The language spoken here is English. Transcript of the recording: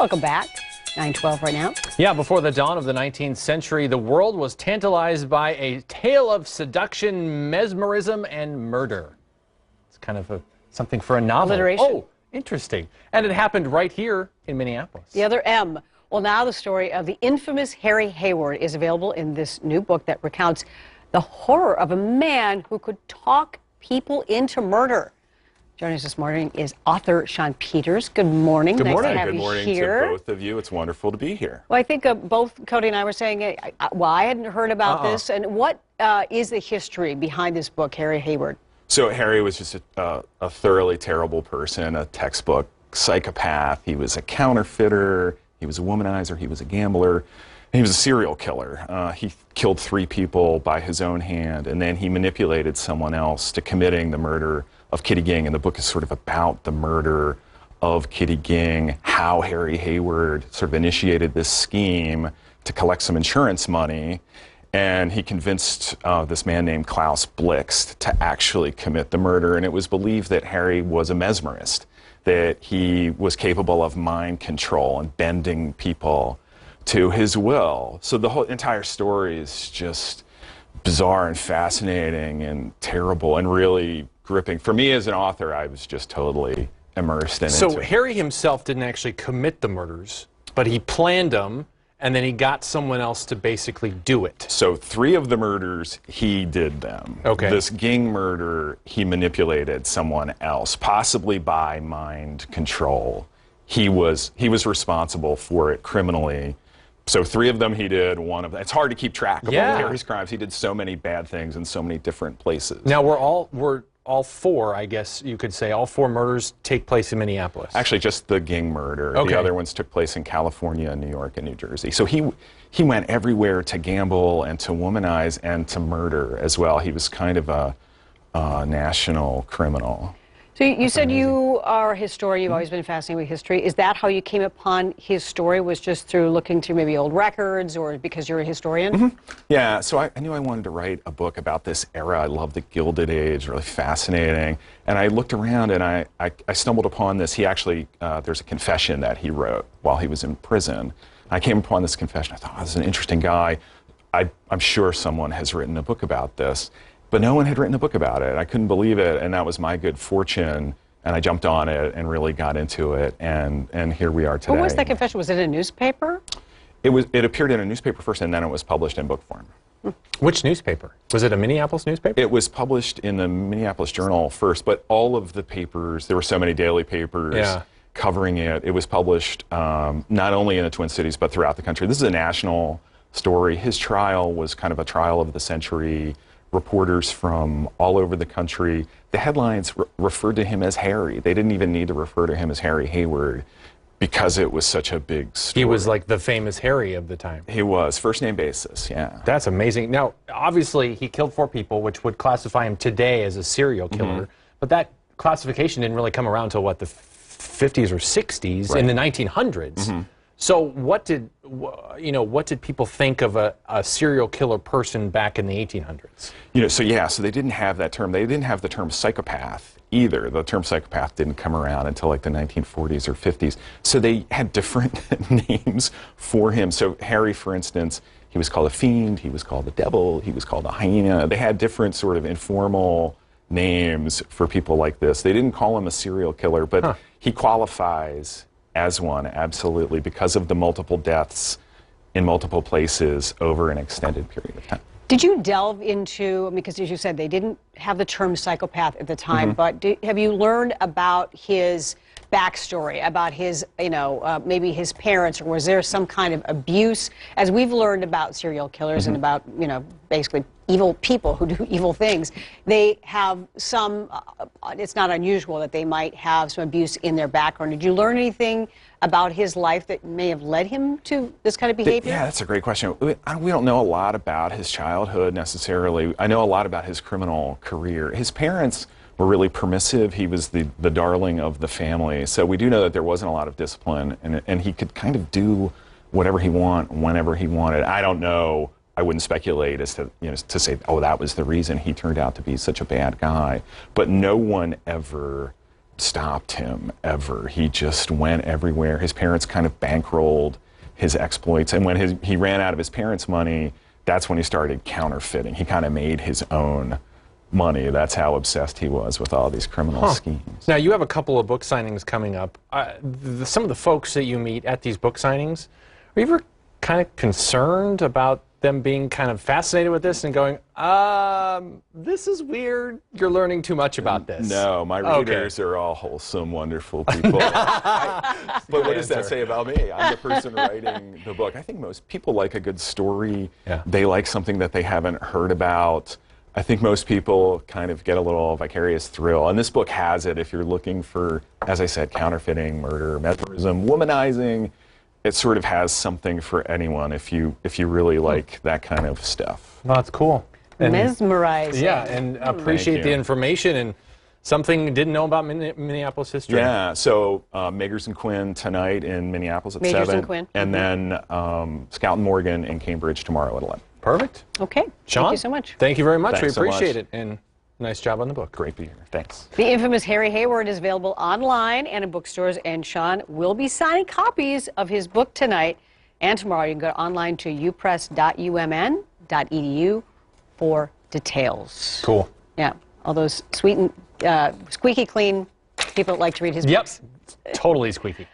Welcome back. 9:12 right now. Yeah, before the dawn of the 19th century, the world was tantalized by a tale of seduction, mesmerism, and murder. It's kind of something for a novel. Alliteration. Oh, interesting. And it happened right here in Minneapolis. The other M. Well, now the story of the infamous Harry Hayward is available in this new book that recounts the horror of a man who could talk people into murder. Joining us this morning is author Sean Peters. Good morning. Good morning. Nice to have Good you morning here. to both of you. It's wonderful to be here. Well, I think both Cody and I were saying, well, I hadn't heard about this. And what is the history behind this book, Harry Hayward? So Harry was just a thoroughly terrible person, a textbook psychopath. He was a counterfeiter. He was a womanizer. He was a gambler. And he was a serial killer. He killed 3 people by his own hand, and then he manipulated someone else to committing the murder of Kitty Ging. And the book is sort of about the murder of Kitty Ging, how Harry Hayward sort of initiated this scheme to collect some insurance money. And he convinced this man named Klaus Blixt to actually commit the murder. And it was believed that Harry was a mesmerist, that he was capable of mind control and bending people to his will. So the whole entire story is just bizarre and fascinating and terrible and really gripping. For me as an author, I was just totally immersed in it. So Harry himself didn't actually commit the murders, but he planned them, and then he got someone else to basically do it. So 3 of the murders, he did them. Okay. This Ging murder, he manipulated someone else, possibly by mind control. He was responsible for it criminally. So 3 of them he did, 1 of them. It's hard to keep track of all of Harry's crimes. He did so many bad things in so many different places. Now we're all 4, I guess you could say, all 4 murders take place in Minneapolis. Actually, just the Ging murder. Okay. The other ones took place in California, New York, and New Jersey. So he went everywhere to gamble and to womanize and to murder as well. He was kind of a national criminal. So you said you are a historian. You've always been fascinated with history. Is that how you came upon his story? Was just through looking through maybe old records, or because you're a historian? Mm-hmm. Yeah, so I knew I wanted to write a book about this era. I love the Gilded Age, really fascinating. And I looked around and I stumbled upon this. He actually, there's a confession that he wrote while he was in prison. I came upon this confession. I thought, oh, this is an interesting guy. I'm sure someone has written a book about this. But no one had written a book about it. I couldn't believe it, and that was my good fortune. And I jumped on it and really got into it, and here we are today. What was that confession? Was it a newspaper? It appeared in a newspaper first, and then it was published in book form. Which newspaper? Was it a Minneapolis newspaper? It was published in the Minneapolis Journal first, but all of the papers, there were so many daily papers covering it. It was published not only in the Twin Cities, but throughout the country. This is a national story. His trial was kind of a trial of the century. Reporters from all over the country. The headlines referred to him as Harry. They didn't even need to refer to him as Harry Hayward because it was such a big story. He was like the famous Harry of the time. He was, first name basis, yeah. That's amazing. Now, obviously, he killed 4 people, which would classify him today as a serial killer. But that classification didn't really come around until, what, the 50s or 60s, in the 1900s. So what did people think of a serial killer person back in the 1800s? So they didn't have that term. They didn't have the term psychopath either. The term psychopath didn't come around until like the 1940s or 50s. So they had different names for him. So Harry, for instance, he was called a fiend, he was called the devil, he was called a hyena. They had different sort of informal names for people like this. They didn't call him a serial killer, but he qualifies as one, absolutely, because of the multiple deaths in multiple places over an extended period of time. Did you delve into, because as you said, they didn't have the term psychopath at the time, but have you learned about his backstory, about his, maybe his parents, or was there some kind of abuse? As we've learned about serial killers and about, basically evil people who do evil things, they have some, it's not unusual that they might have some abuse in their background. Did you learn anything about his life that may have led him to this kind of behavior? Yeah, that's a great question. We don't know a lot about his childhood necessarily. I know a lot about his criminal career. His parents were really permissive. He was the darling of the family. So we do know that there wasn't a lot of discipline, and he could kind of do whatever he wanted, whenever he wanted. I don't know. I wouldn't speculate as to, to say, oh, that was the reason he turned out to be such a bad guy. But no one ever stopped him ever. He just went everywhere. His parents kind of bankrolled his exploits, and when he ran out of his parents' money, that's when he started counterfeiting. He kind of made his own money. That's how obsessed he was with all these criminal schemes. Now, you have a couple of book signings coming up. Some of the folks that you meet at these book signings, are you ever kind of concerned about them being kind of fascinated with this and going, this is weird, you're learning too much about this? No, my readers are all wholesome, wonderful people. But what does that say about me? I'm the person writing the book. I think most people like a good story. Yeah. They like something that they haven't heard about. I think most people kind of get a little vicarious thrill. And this book has it if you're looking for, as I said, counterfeiting, murder, mesmerism, womanizing. It sort of has something for anyone if you really like that kind of stuff. Well, that's cool. And, mesmerizing. yeah, and appreciate the information and something didn't know about Minneapolis history. Yeah, so Megers and Quinn tonight in Minneapolis at Majors 7. and Quinn. And then Scout and Morgan in Cambridge tomorrow at 11. Perfect. Okay. Sean, Thank you so much. Thank you very much. Thanks we so appreciate much. it. And nice job on the book. Great to be here. Thanks. The infamous Harry Hayward is available online and in bookstores, and Sean will be signing copies of his book tonight and tomorrow. You can go online to upress.umn.edu for details. Cool. Yeah, all those sweet and squeaky clean people that like to read his books. Yep. Totally squeaky.